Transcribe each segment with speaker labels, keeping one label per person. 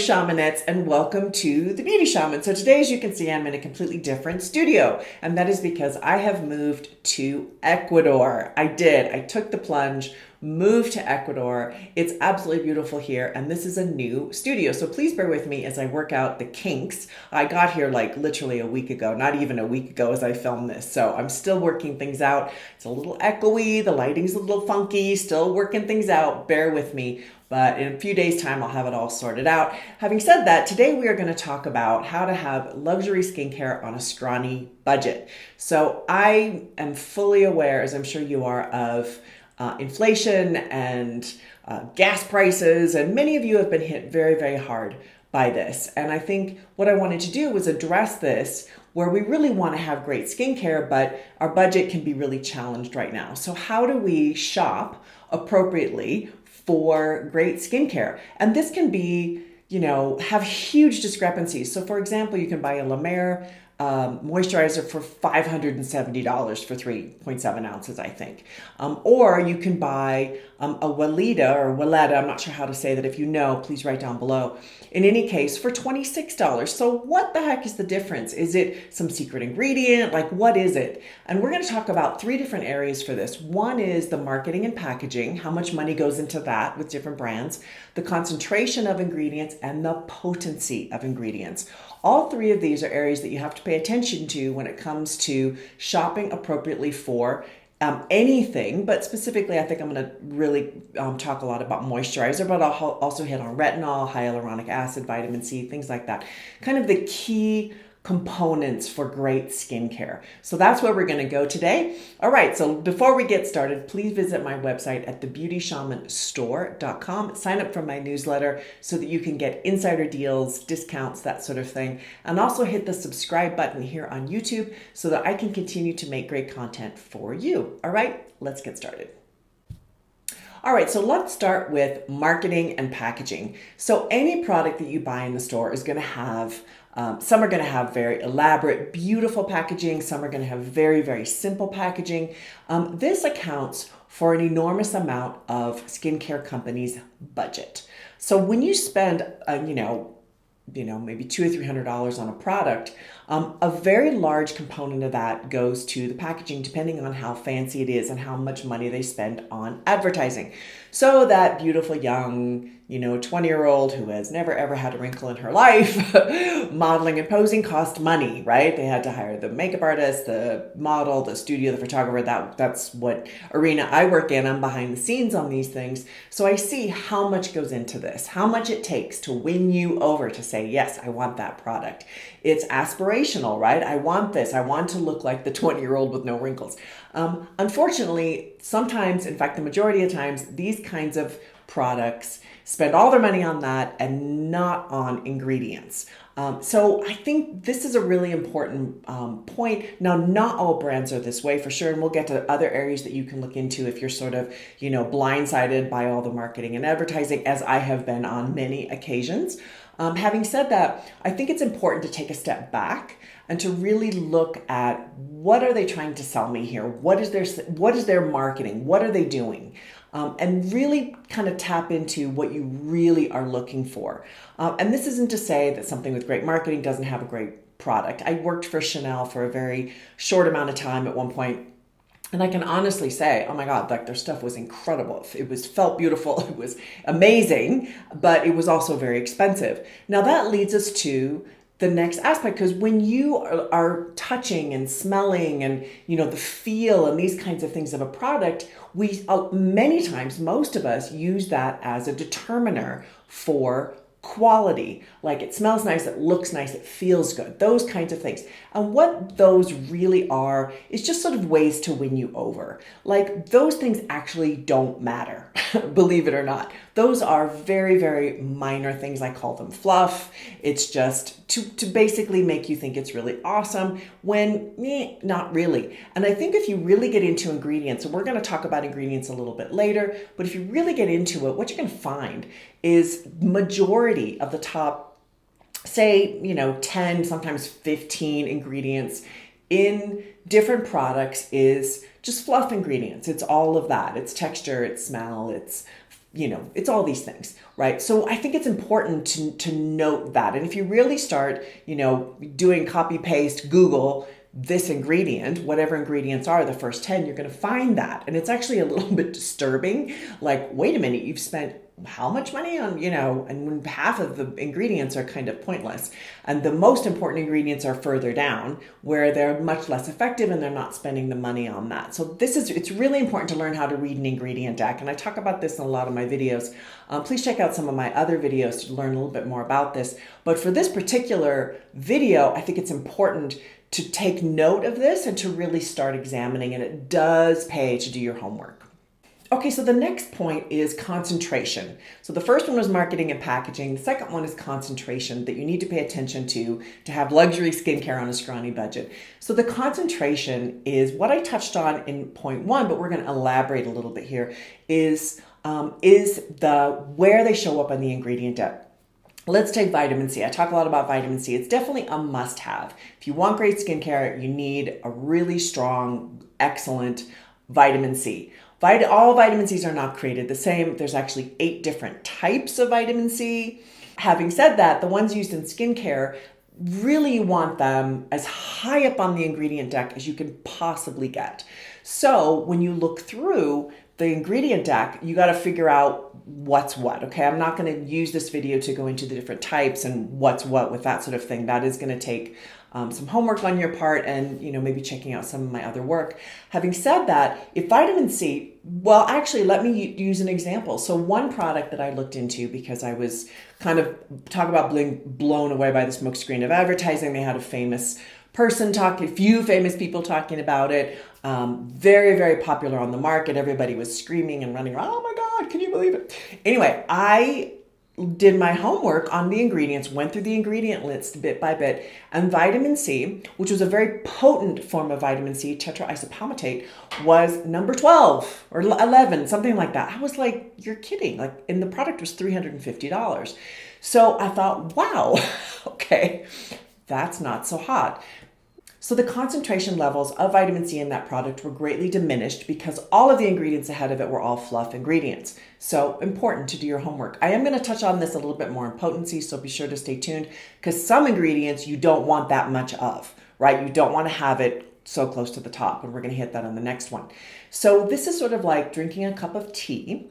Speaker 1: Shamanettes, and welcome to the Beauty Shaman. So today, as you can see, I'm in a completely different studio, and that is because I have moved to Ecuador. I did. I took the plunge, moved to Ecuador. It's absolutely beautiful here, and this is a new studio. So please bear with me as I work out the kinks. I got here like literally a week ago, not even a week ago as I filmed this. So I'm still working things out. It's a little echoey, the lighting's a little funky, still working things out. Bear with me. But in a few days' time, I'll have it all sorted out. Having said that, today we are going to talk about how to have luxury skincare on a scrawny budget. So I am fully aware, as I'm sure you are, of inflation and gas prices, and many of you have been hit very, very hard by this. And I think what I wanted to do was address this where we really want to have great skincare, but our budget can be really challenged right now. So how do we shop appropriately for great skincare? And this can be, have huge discrepancies. So for example, you can buy a La Mer moisturizer for $570 for 3.7 ounces, I think. Or you can buy a Waleta, I'm not sure how to say that. If you know, please write down below. In any case, for $26. So what the heck is the difference? Is it some secret ingredient? Like, what is it? And we're going to talk about three different areas for this. One is the marketing and packaging, how much money goes into that with different brands, the concentration of ingredients, and the potency of ingredients. All three of these are areas that you have to pay attention to when it comes to shopping appropriately for anything, but specifically I think I'm going to really talk a lot about moisturizer, but I'll also hit on retinol, hyaluronic acid, vitamin C, things like that. Kind of the key components for great skincare. So that's where we're going to go today. All right, so before we get started, please visit my website at thebeautyshamanstore.com. Sign up for my newsletter so that you can get insider deals, discounts, that sort of thing. And also hit the subscribe button here on YouTube so that I can continue to make great content for you. All right, let's get started. All right, so let's start with marketing and packaging. So any product that you buy in the store is going to have some are going to have very elaborate, beautiful packaging. Some are going to have very, very simple packaging. This accounts for an enormous amount of skincare companies' budget. So when you spend, maybe $200 or $300 on a product, a very large component of that goes to the packaging, depending on how fancy it is and how much money they spend on advertising. So that beautiful young, 20-year-old who has never ever had a wrinkle in her life, modeling and posing cost money, right? They had to hire the makeup artist, the model, the studio, the photographer. That's what arena I work in. I'm behind the scenes on these things. So I see how much goes into this, how much it takes to win you over to say, yes, I want that product. It's aspirational, right? I want this. I want to look like the 20-year-old with no wrinkles. Unfortunately, sometimes, in fact, the majority of times, these kinds of products spend all their money on that and not on ingredients. So I think this is a really important point. Now, not all brands are this way for sure, and we'll get to other areas that you can look into if you're sort of, blindsided by all the marketing and advertising, as I have been on many occasions. Having said that, I think it's important to take a step back and to really look at what are they trying to sell me here? What is their marketing? What are they doing? And really kind of tap into what you really are looking for. And this isn't to say that something with great marketing doesn't have a great product. I worked for Chanel for a very short amount of time at one point. And I can honestly say, oh my God, like their stuff was incredible. It felt beautiful. It was amazing, but it was also very expensive. Now that leads us to the next aspect, because when you are touching and smelling and, the feel and these kinds of things of a product, we many times, most of us use that as a determiner for quality. Like it smells nice, it looks nice, it feels good, those kinds of things. And what those really are is just sort of ways to win you over. Like those things actually don't matter, believe it or not. Those are very, very minor things. I call them fluff. It's just to basically make you think it's really awesome when not really. And I think if you really get into ingredients, and we're going to talk about ingredients a little bit later, but if you really get into it, what you're going to find is majority of the top, say, 10, sometimes 15 ingredients in different products is just fluff ingredients. It's all of that. It's texture, it's smell, it's it's all these things, right? So I think it's important to note that. And if you really start, doing copy paste, Google this ingredient, whatever ingredients are, the first 10, you're going to find that. And it's actually a little bit disturbing. Like, wait a minute, you've spent how much money on, and when half of the ingredients are kind of pointless. And the most important ingredients are further down where they're much less effective and they're not spending the money on that. So it's really important to learn how to read an ingredient deck. And I talk about this in a lot of my videos. Please check out some of my other videos to learn a little bit more about this. But for this particular video, I think it's important to take note of this and to really start examining, and it does pay to do your homework. Okay, so the next point is concentration. So the first one was marketing and packaging. The second one is concentration that you need to pay attention to have luxury skincare on a scrawny budget. So the concentration is what I touched on in point 1, but we're going to elaborate a little bit here, is the where they show up on the ingredient deck. Let's take vitamin C. I talk a lot about vitamin C. It's definitely a must-have. If you want great skincare, you need a really strong, excellent vitamin C. All vitamin Cs are not created the same. There's actually 8 different types of vitamin C. Having said that, the ones used in skincare, really you want them as high up on the ingredient deck as you can possibly get. So when you look through the ingredient deck, you got to figure out what's what. Okay, I'm not going to use this video to go into the different types and what's what with that sort of thing. That is going to take some homework on your part and, maybe checking out some of my other work. Having said that, if vitamin C, well, actually, let me use an example. So one product that I looked into because I was kind of talk about being blown away by the smokescreen of advertising. They had a famous a few famous people talking about it. Very, very popular on the market. Everybody was screaming and running around. Oh my God, can you believe it? Anyway, I did my homework on the ingredients, went through the ingredient list bit by bit, and vitamin C, which was a very potent form of vitamin C, tetraisopalmitate, was number 12 or 11, something like that. I was like, you're kidding. And the product was $350. So I thought, wow, okay, that's not so hot. So the concentration levels of vitamin C in that product were greatly diminished because all of the ingredients ahead of it were all fluff ingredients. So important to do your homework. I am going to touch on this a little bit more in potency, so be sure to stay tuned because some ingredients you don't want that much of, right? You don't want to have it so close to the top, and we're going to hit that on the next one. So this is sort of like drinking a cup of tea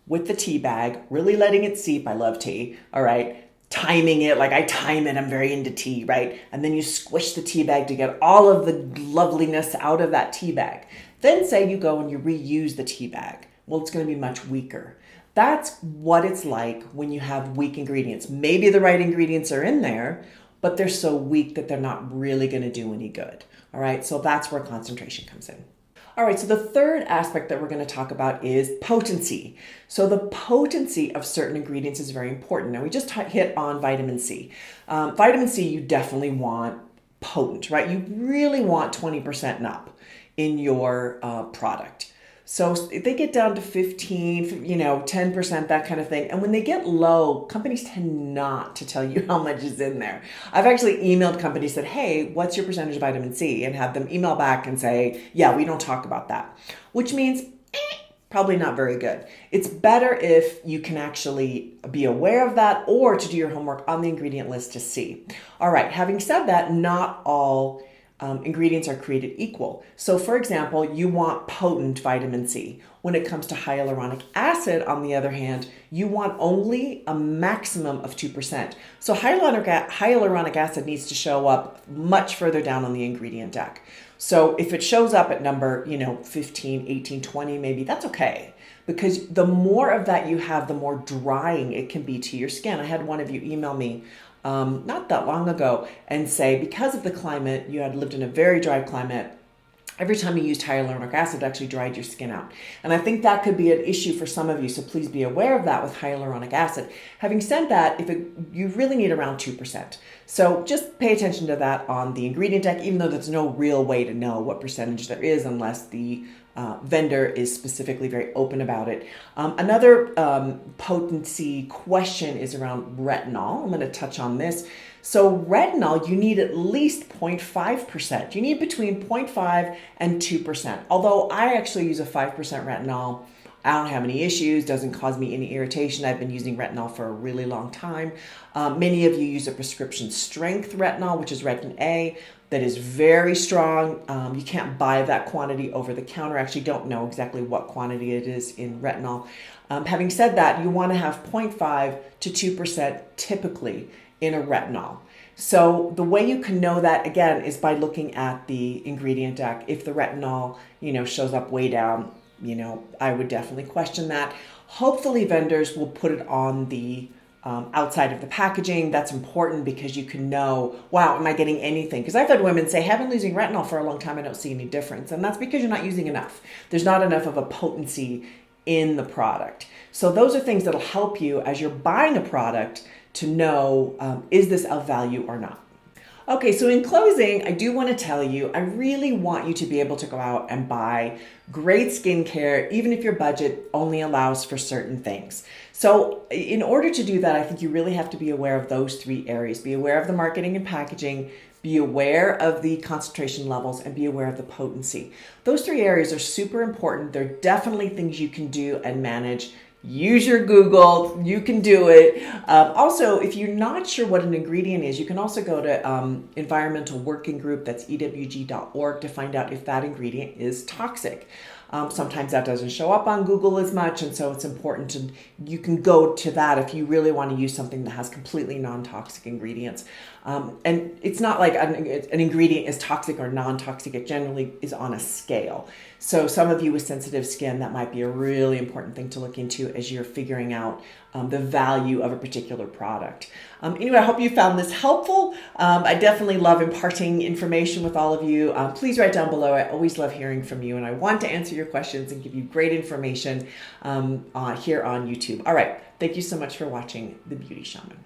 Speaker 1: with the tea bag, really letting it seep. I love tea, all right? Timing it, like I time it, I'm very into tea, right? And then you squish the tea bag to get all of the loveliness out of that tea bag. Then say you go and you reuse the tea bag. Well, it's going to be much weaker. That's what it's like when you have weak ingredients. Maybe the right ingredients are in there, but they're so weak that they're not really going to do any good. All right, so that's where concentration comes in. All right, so the third aspect that we're going to talk about is potency. So the potency of certain ingredients is very important. Now we just hit on vitamin C. Vitamin C you definitely want potent, right? You really want 20% and up in your product. So if they get down to 15, 10%, that kind of thing. And when they get low, companies tend not to tell you how much is in there. I've actually emailed companies said, hey, what's your percentage of vitamin C? And have them email back and say, yeah, we don't talk about that, which means probably not very good. It's better if you can actually be aware of that or to do your homework on the ingredient list to see. All right, having said that, not all ingredients are created equal. So for example, you want potent vitamin C. When it comes to hyaluronic acid, on the other hand, you want only a maximum of 2%. So hyaluronic acid needs to show up much further down on the ingredient deck. So if it shows up at number, 15, 18, 20, maybe that's okay. Because the more of that you have, the more drying it can be to your skin. I had one of you email me not that long ago and say, because of the climate, you had lived in a very dry climate, every time you used hyaluronic acid, it actually dried your skin out. And I think that could be an issue for some of you, so please be aware of that with hyaluronic acid. Having said that, you really need around 2%. So just pay attention to that on the ingredient deck, even though there's no real way to know what percentage there is unless the vendor is specifically very open about it. Another potency question is around retinol. I'm going to touch on this. So retinol, you need at least 0.5%. You need between 0.5 and 2%. Although I actually use a 5% retinol I don't have any issues, doesn't cause me any irritation. I've been using retinol for a really long time. Many of you use a prescription strength retinol, which is retin A, that is very strong. You can't buy that quantity over the counter. I actually don't know exactly what quantity it is in retinol. Having said that, you want to have 0.5 to 2% typically in a retinol. So the way you can know that, again, is by looking at the ingredient deck. If the retinol, shows up way down, I would definitely question that. Hopefully vendors will put it on the outside of the packaging. That's important because you can know, wow, am I getting anything? Because I've had women say, I've been using retinol for a long time, I don't see any difference. And that's because you're not using enough. There's not enough of a potency in the product. So those are things that'll help you as you're buying a product to know, is this of value or not? Okay, so in closing, I do want to tell you, I really want you to be able to go out and buy great skincare, even if your budget only allows for certain things. So in order to do that, I think you really have to be aware of those three areas. Be aware of the marketing and packaging, be aware of the concentration levels, and be aware of the potency. Those three areas are super important. They're definitely things you can do and manage. Use your Google, you can do it. Also, if you're not sure what an ingredient is, you can also go to Environmental Working Group, that's ewg.org, to find out if that ingredient is toxic. Sometimes that doesn't show up on Google as much, and so it's important you can go to that if you really want to use something that has completely non-toxic ingredients. And it's not like an ingredient is toxic or non-toxic, it generally is on a scale. So some of you with sensitive skin, that might be a really important thing to look into as you're figuring out the value of a particular product. Anyway, I hope you found this helpful. I definitely love imparting information with all of you. Please write down below. I always love hearing from you, and I want to answer your questions and give you great information here on YouTube. All right. Thank you so much for watching The Beauty Shaman.